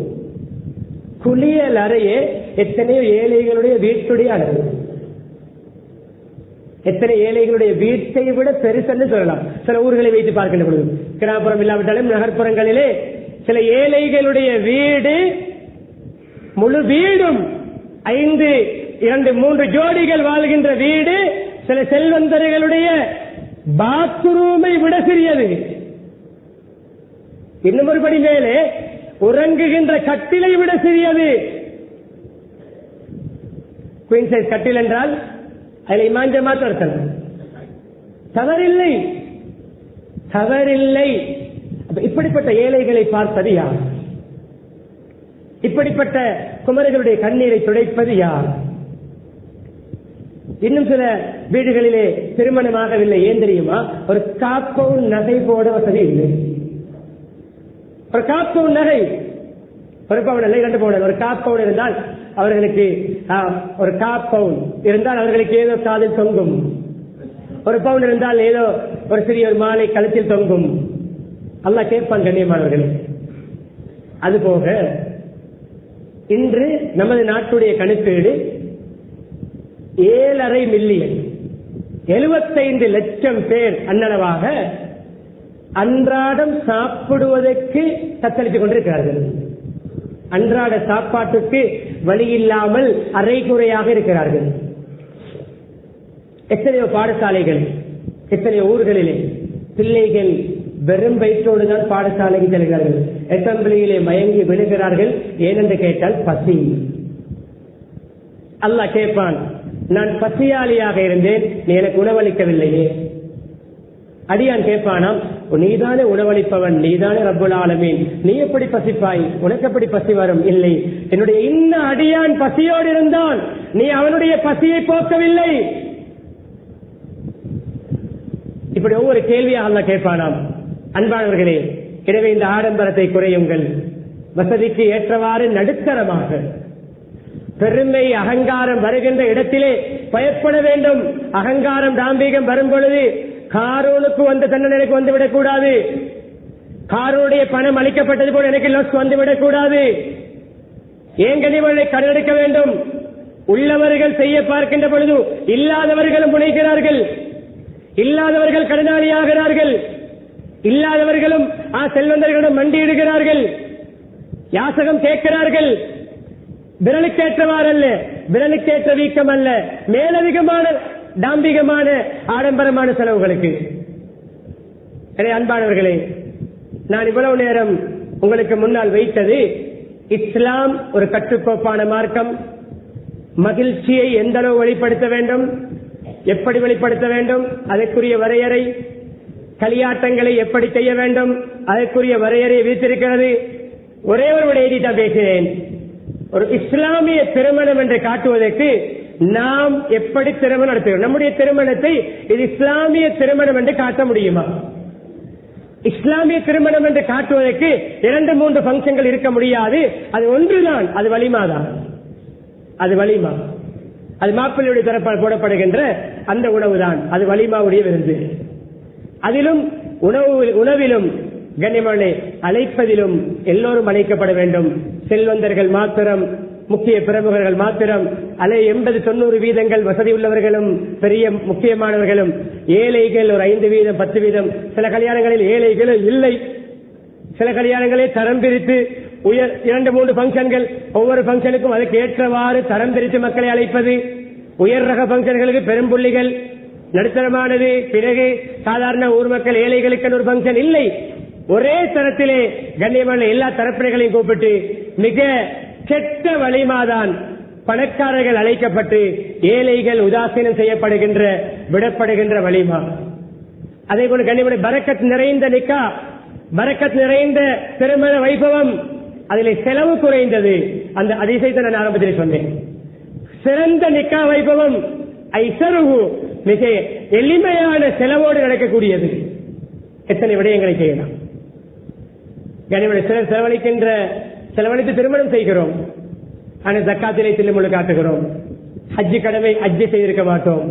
குளியல் அறையே எத்தனையோ ஏழைகளுடைய வீட்டுடைய அளவு. எத்தனை ஏழைகளுடைய வீட்டை விட பெருசென்று சொல்லலாம். சில ஊர்களை வைத்து பார்க்கின்ற பொழுது, கிராமப்புறம் இல்லாவிட்டாலும் நகர்ப்புறங்களிலே சில ஏழைகளுடைய வீடு, முழு வீடும் 5, 2, 3 ஜோடிகள் வாழ்கின்ற வீடு சில செல்வந்தர்களுடைய பாத்ரூமை விட சிறியது. இன்னும் ஒருபடி மேலே உறங்குகின்ற கட்டிலை விட சிறியது. குயின் சைஸ் கட்டில் என்றால் அதில் இமாஞ்ச மாத்திரம் இருக்கலாம். தவறில்லை, தவறில்லை. இப்படிப்பட்ட ஏழைகளை பார்ப்பது யார்? இப்படிப்பட்ட குமரிகளுடைய கண்ணீரை துடைப்பது யார்? இன்னும் சில வீடுகளிலே திருமணமாகவில்லை. ஏன் தெரியுமா? ஒரு காப்பவுன் நகை போட வசதி இல்லை. ஒரு காப்பவுன் நகை, ஒரு பவுன் இல்லை, 2 பவுன், ஒரு காப்பவுன் இருந்தால் அவர்களுக்கு, ஒரு காப்பவுன் இருந்தால் அவர்களுக்கு ஏதோ காதில் தொங்கும். ஒரு பவுன் இருந்தால் ஏதோ ஒரு சிறிய ஒரு மாலை கழுத்தில் தொங்கும். அல்லாஹ் கேட்பான் கண்ணியமானவர்களே. அதுபோக இன்று நமது நாட்டுடைய கணக்கீடு 7.5 மில்லியன், 75 லட்சம் பேர் அன்னளவாக அன்றாடம் சாப்பிடுவதற்கு தத்தளித்துக் கொண்டிருக்கிறார்கள். அன்றாட சாப்பாட்டுக்கு வழி இல்லாமல் அரைகுறையாக இருக்கிறார்கள். எத்தனையோ பாடசாலைகள், எத்தனையோ ஊர்களிலே பிள்ளைகள் வெறும் வயிற்றோடு தான் பாடசாலைக்கு செல்கிறார்கள். அசம்பிளியிலே மயங்கி விழுகிறார்கள். ஏனென்று கேட்டால் பசி. அல்லாஹ் கேட்பான், நான் பசியாளியாக இருந்தேன், நீ எனக்கு உணவளிக்கவில்லையே. அடியான் கேட்பானாம், நீதானே உணவளிப்பவன், நீதானே ரப்புல் ஆலமீன், நீ எப்படி பசிப்பாய், உனக்கு எப்படி பசி வரும்? இல்லை, என்னுடைய இன்ன அடியான் பசியோடு இருந்தான், நீ அவனுடைய பசியை போக்கவில்லை. இப்படி ஒவ்வொரு கேள்வியாக அல்லாஹ் கேட்பானாம். அன்பானவர்களே, எனவே இந்த ஆடம்பரத்தை குறையுங்கள். வசதிக்கு ஏற்றவாறு நடுத்தரமாக, பெருமை அகங்காரம் வருகின்ற இடத்திலே பயப்பட வேண்டும். அகங்காரம் தாம்பீகம் வரும் பொழுது காரூனுக்கு வந்த தண்டனைக்கு வந்துவிடக் கூடாது. காரூனுடைய பணம் அளிக்கப்பட்டது போல எனக்கு லாஸ் வந்துவிடக் கூடாது. ஏன் கனிமலை கடனெடுக்க வேண்டும்? உள்ளவர்கள் செய்ய பார்க்கின்ற பொழுது இல்லாதவர்களும் முனைகிறார்கள், இல்லாதவர்கள் கடனாளியாகிறார்கள், இல்லாதவர்களும் செல்வந்தர்களிடம் மண்டியிடுகிறார்கள், யாசகம் கேட்கிறார்கள். விரலுக்கேற்றவாறு அல்ல, விரலுக்கேற்ற வீக்கம் அல்ல, மேலதிகமான தாம்பிகமான ஆடம்பரமான செலவுகளுக்கு. அன்பானவர்களே, நான் இவ்வளவு நேரம் உங்களுக்கு முன்னால் வைத்தது இஸ்லாம் ஒரு கட்டுக்கோப்பான மார்க்கம். மகிழ்ச்சியை எந்த அளவு வெளிப்படுத்த வேண்டும், எப்படி வெளிப்படுத்த வேண்டும், அதற்குரிய வரையறை. களியாட்டங்களை எப்படி செய்ய வேண்டும், அதற்குரிய வரையறையை விதித்திருக்கிறது. ஒரே ஒரு விடயத்தை தான் பேசினேன். ஒரு இஸ்லாமிய திருமணம் என்று காட்டுவதற்கு நாம் எப்படி திருமணம் நடத்துகிறோம்? நம்முடைய திருமணத்தை இது இஸ்லாமிய திருமணம் என்று காட்ட முடியுமா? இஸ்லாமிய திருமணம் என்று காட்டுவதற்கு 2-3 பங்கன்கள் இருக்க முடியாது. அது ஒன்றுதான், அது வலிமாதான். அது வலிமா, அது மாப்பிள்ளையுடைய தரப்பால் போடப்படுகின்ற அந்த உணவுதான், அது வலிமாவுடைய விருந்து. அதிலும் உணவிலும் கண்ணியமான அழைப்பதிலும் எல்லோரும் அழைக்கப்பட வேண்டும். செல்வந்தர்கள் மாத்திரம், முக்கிய பிரமுகர்கள் மாத்திரம் அல்ல, 80-90% வசதி உள்ளவர்களும் பெரிய முக்கியமானவர்களும், ஏழைகள் ஒரு 5%, 10%. சில கல்யாணங்களில் ஏழைகள் இல்லை. சில கல்யாணங்களில் தரம் பிரித்து 2-3 பங்கன்கள், ஒவ்வொரு பங்கனுக்கும் அதற்கு ஏற்றவாறு தரம் பிரித்து மக்களை அழைப்பது. உயர் ரக பங்கன்களுக்கு பெரும்புள்ளிகள், நடுத்தரமானது, பிறகு சாதாரண ஊர் மக்கள் ஏழைகளுக்கு ஒரு பங்கன் இல்லை. ஒரே தரத்திலே கண்ணியமான எல்லா தரப்பினர்களையும் கூப்பிட்டு மிக கெட்ட வலிமாதான் பணக்காரர்கள் அழைக்கப்பட்டு ஏழைகள் உதாசீனம் செய்யப்படுகின்ற விடப்படுகின்ற வலிமா. அதே போல கண்ணியமான பரக்கத் நிறைந்த நிக்கா, பரக்கத் நிறைந்த திருமண வைபவம், அதிலே செலவு குறைந்தது. அந்த அதிசயத்தை நான் ஆரம்பத்தில் சொன்னேன். சிறந்த நிக்கா வைபவம் ஐசருகு, மிக எளிமையான செலவோடு நடக்கக்கூடியது. எத்தனை விடயங்களை செய்யலாம். சிலர் செலவழித்து திருமணம் செய்கிறோம், ஆனால் ஜக்காத்திலே தில்லுமுள்ளு காட்டுகிறோம். ஹஜ்ஜி கடமை ஹஜ்ஜி செய்திருக்க மாட்டோம்.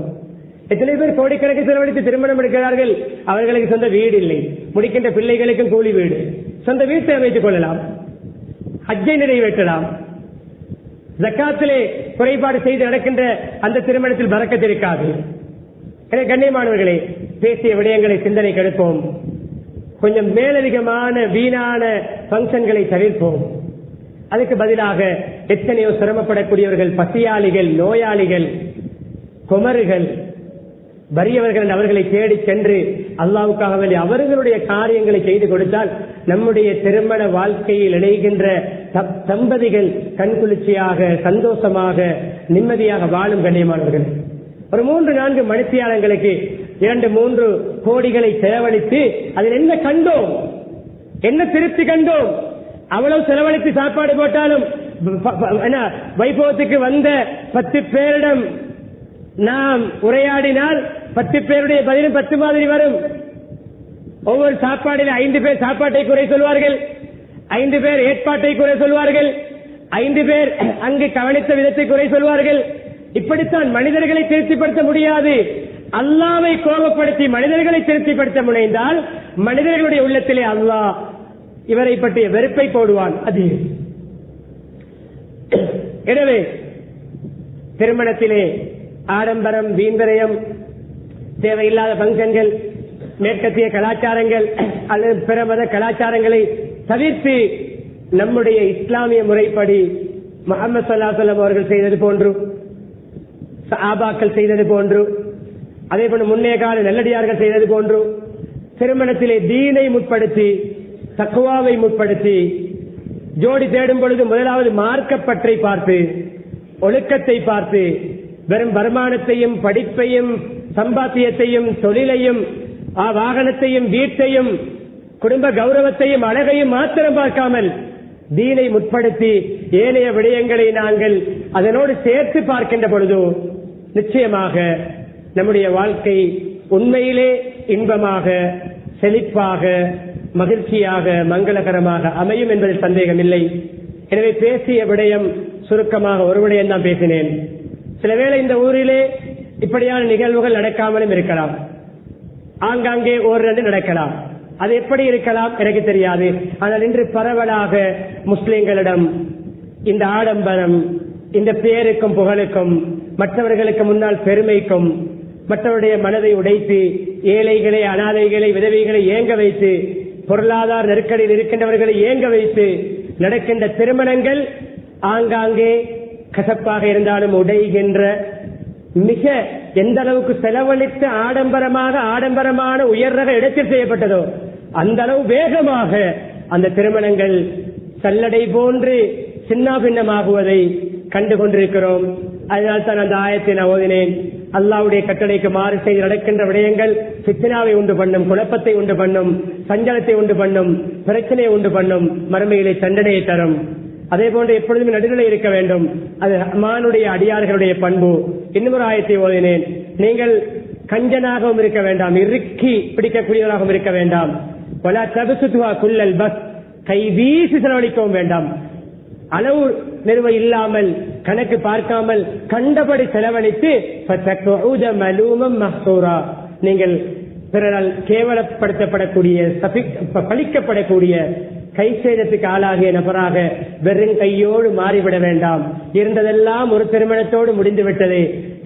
எத்தனை பேர் கோடிக்கணக்கு செலவழித்து திருமணம் எடுக்கிறார்கள். அவர்களுக்கு சொந்த வீடு இல்லை, முடிக்கின்ற பிள்ளைகளுக்கும் கூலி வீடு. சொந்த வீட்டை அமைத்துக் கொள்ளலாம், ஹஜ்ஜை நிறைவேற்றலாம். ஜக்காத்திலே குறைபாடு செய்து நடக்கின்ற அந்த திருமணத்தில் பரக்கத் இருக்காது. கண்ணியமானவர்களே, பேசிய விடயங்களை சிந்தனை கெடுப்போம். கொஞ்சம் மேலதிகமான வீணான பங்கன்களை தவிர்ப்போம். அதுக்கு பதிலாக எத்தனையோ சிரமப்படக்கூடியவர்கள், பசியாளிகள், நோயாளிகள், குமருகள், வறியவர்கள், அவர்களை தேடி சென்று அல்லாஹ்வுக்காக வேண்டி அவர்களுடைய காரியங்களை செய்து கொடுத்தால் நம்முடைய திருமண வாழ்க்கையில் இணைகின்ற தம்பதிகள் கண்குளிர்ச்சியாக, சந்தோஷமாக, நிம்மதியாக வாழும். கண்ணியமானவர்கள், ஒரு 3-4 மணித்தியாலங்களுக்கு 2-3 கோடிகளை செலவழித்து அதில் என்ன கண்டோம், என்ன திருப்தி கண்டோம்? அவ்வளவு செலவழித்து சாப்பாடு போட்டாலும் வைபவத்துக்கு வந்த 10 பேரிடம் நாம் உரையாடினால் 10 பேருடைய பதிலும் 10 மாதிரி வரும். ஒவ்வொரு சாப்பாடில் 5 பேர் சாப்பாட்டை குறை சொல்வார்கள், 5 பேர் ஏற்பாட்டை குறை சொல்வார்கள், 5 பேர் அங்கு கவனித்த விதத்தை குறை சொல்வார்கள். இப்படித்தான் மனிதர்களை திருப்திப்படுத்த முடியாது. அல்லாஹ்வை கோபப்படுத்தி மனிதர்களை திருப்திப்படுத்த முனைந்தால் மனிதர்களுடைய உள்ளத்திலே அல்லாஹ் இவரை பற்றிய வெறுப்பை போடுவான். அது எனவே திருமணத்திலே ஆடம்பரம், வீண்விரயம், தேவையில்லாத பங்கன்கள், மேற்கத்திய கலாச்சாரங்கள் அல்லது பிற மத கலாச்சாரங்களை தவிர்த்து நம்முடைய இஸ்லாமிய முறைப்படி முஹம்மது ஸல்லல்லாஹு அலைஹி வஸல்லம் அவர்கள் செய்தது போன்று, சஹாபாக்கள் செய்தது போன்று, அதே போல முன்னைய கால நல்லடியார்கள் செய்தது போன்று திருமணத்திலே தீனை முற்படுத்தி, தக்வாவை முற்படுத்தி, ஜோடி தேடும் பொழுது முதலாவது மார்க்கப்பற்றை பார்த்து, ஒழுக்கத்தை பார்த்து, வெறும் வருமானத்தையும், படிப்பையும், சம்பாத்தியத்தையும், தொழிலையும் வாகனத்தையும் வீட்டையும் குடும்ப கௌரவத்தையும் அழகையும் மாத்திரம் பார்க்காமல் தீனை முற்படுத்தி ஏனைய விடயங்களை நாங்கள் அதனோடு சேர்த்து பார்க்கின்ற பொழுது நிச்சயமாக நம்முடைய வாழ்க்கை உண்மையிலே இன்பமாக, செழிப்பாக, மகிழ்ச்சியாக, மங்களகரமாக அமையும் என்பதில் சந்தேகமில்லை. எனவே பேசிய விடயம் சுருக்கமாக ஒரு விடயம் தான் பேசினேன். சிலவேளை இந்த ஊரிலே இப்படியான நிகழ்வுகள் நடக்காமலும் இருக்கலாம், ஆங்காங்கே ஓரிரண்டு நடக்கலாம். அது எப்படி இருக்கலாம் எனக்கு தெரியாது. ஆனால் இன்று பரவலாக முஸ்லிம்களிடம் இந்த ஆடம்பரம், இந்த பேருக்கும் புகழுக்கும், மற்றவர்களுக்கு முன்னால் பெருமைக்கும், மற்றவருடைய மனதை உடைத்து ஏழைகளை, அனாதைகளை, விதவைகளை ஏங்க வைத்து, பொருளாதார நெருக்கடியில் இருக்கின்றவர்களை ஏங்க வைத்து நடக்கின்ற திருமணங்கள் ஆங்காங்கே கசப்பாக இருந்தாலும் உடைகின்ற, மிக எந்த அளவுக்கு செலவழித்து ஆடம்பரமான உயர் ரக இடத்தில் செய்யப்பட்டதோ அந்த அளவு வேகமாக அந்த திருமணங்கள் சல்லடை போன்று சின்னாபின்னமாகுவதை கண்டு கொண்டிருக்கிறோம். அதனால் தான் அந்த ஆயத்தை நான் ஓதினேன். அல்லாஹ்வுடைய கட்டளைக்கு மாறு செய்து நடக்கின்ற விடயங்கள் ஃபித்னாவை உண்டு பண்ணும், குழப்பத்தை உண்டு பண்ணும், சஞ்சலத்தை உண்டு பண்ணும், பிரச்சனையை உண்டு பண்ணும், மறுமையிலே தண்டனையை தரும். அதே போன்று எப்பொழுதும் நடுநிலை இருக்க வேண்டும். அது ரஹ்மானுடைய அடியார்களுடைய பண்பு. இன்னொரு ஆயத்தை ஓதினேன். நீங்கள் கஞ்சனாகவும் இருக்க வேண்டாம், இறுக்கி பிடிக்கக்கூடியவராகவும் இருக்க வேண்டாம். வலா தபசுதுஹா குல்லல் பஸ், கை வீசி செலவழிக்கவும் வேண்டாம். அளவு நிறுவ இல்லாமல், கணக்கு பார்க்காமல் கண்டபடி செலவழித்து நீங்கள் பிறரால் கேவலப்படுத்தப்படக்கூடிய, பழிக்கப்படக்கூடிய, கை சேதத்துக்கு ஆளாகிய நபராக வெறும் கையோடு மாறிவிட வேண்டாம். இருந்ததெல்லாம் ஒரு திருமணத்தோடு முடிந்து விட்டது,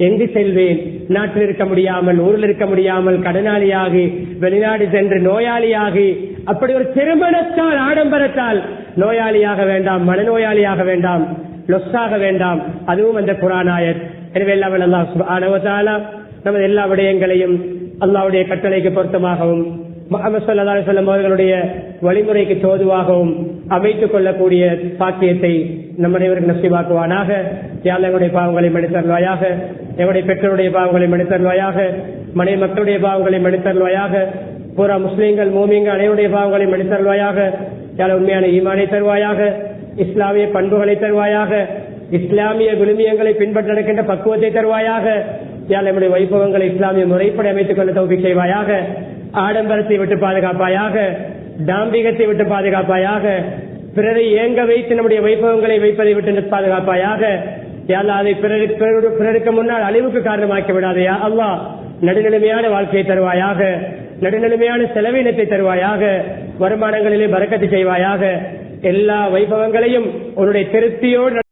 எங்கு செல்வேன், நாட்டில் இருக்க முடியாமல், ஊரில் இருக்க முடியாமல், கடனாளியாகி வெளிநாடு சென்று நோயாளியாகி, அப்படி ஒரு திருமணத்தால், ஆடம்பரத்தால் நோயாளியாக வேண்டாம், மனநோயாளியாக வேண்டாம், லொஸ்ஸாக வேண்டாம். அதுவும் அந்த குர்ஆன் ஆயத். எனவே எல்லாம் அல்லாஹ் சுப்ஹானஹு வ தஆலா நமது எல்லா விடயங்களையும் அல்லாஹ்வுடைய கட்டளைக்கு பொருத்தமாகவும் முஹம்மது ஸல்லல்லாஹு அலைஹி வஸல்லம் அவர்களுடைய வழிமுறைக்கு தோதுவாகவும் அமைத்துக் கொள்ளக்கூடிய பாக்கியத்தை நம் அனைவருக்கு நசீபாக்குவானாக. யா அல்லாஹ் எங்களுடைய பாவங்களை மன்னித்தருள்வாயாக, எங்களுடைய பெற்றோருடைய பாவங்களை மன்னித்தருள்வாயாக, மனைவி மக்களுடைய பாவங்களை மன்னித்தருள்வாயாக, பூரா முஸ்லீம்கள் மூமின்கள் அனைவருடைய பாவங்களை மன்னித்தருள்வாயாக. யா அல்லாஹ் உண்மையான ஈமானை தருவாயாக, இஸ்லாமிய பண்புகளை தருவாயாக, இஸ்லாமிய விழுமியங்களை பின்பற்ற நடக்கின்ற பக்குவத்தை தருவாயாக. யா அல்லாஹ் நம்முடைய வைபவங்களை இஸ்லாமிய முறைப்படி அமைத்துக் கொள்ள தௌஃபீக் செய்வாயாக. ஆடம்பரத்தை விட்டு பாதுகாப்பாயாக, தாம்பிகத்தை விட்டு பாதுகாப்பாயாக, பிறரை ஏங்க வைத்து நம்முடைய வைபவங்களை வைப்பதை விட்டு பாதுகாப்பாயாக. யா அல்லாஹ் அதை பிறருக்கு முன்னால் அழிவுக்கு காரணமாக்கி விடாதே. யா அல்லாஹ் நடுநிலைமையான வாழ்க்கையை தருவாயாக, நடுநிலைமையான செலவினத்தை தருவாயாக, வருமானங்களிலே பரக்கத்து செய்வாயாக. எல்லா வைபவங்களையும் உன்னுடைய திருப்தியோடு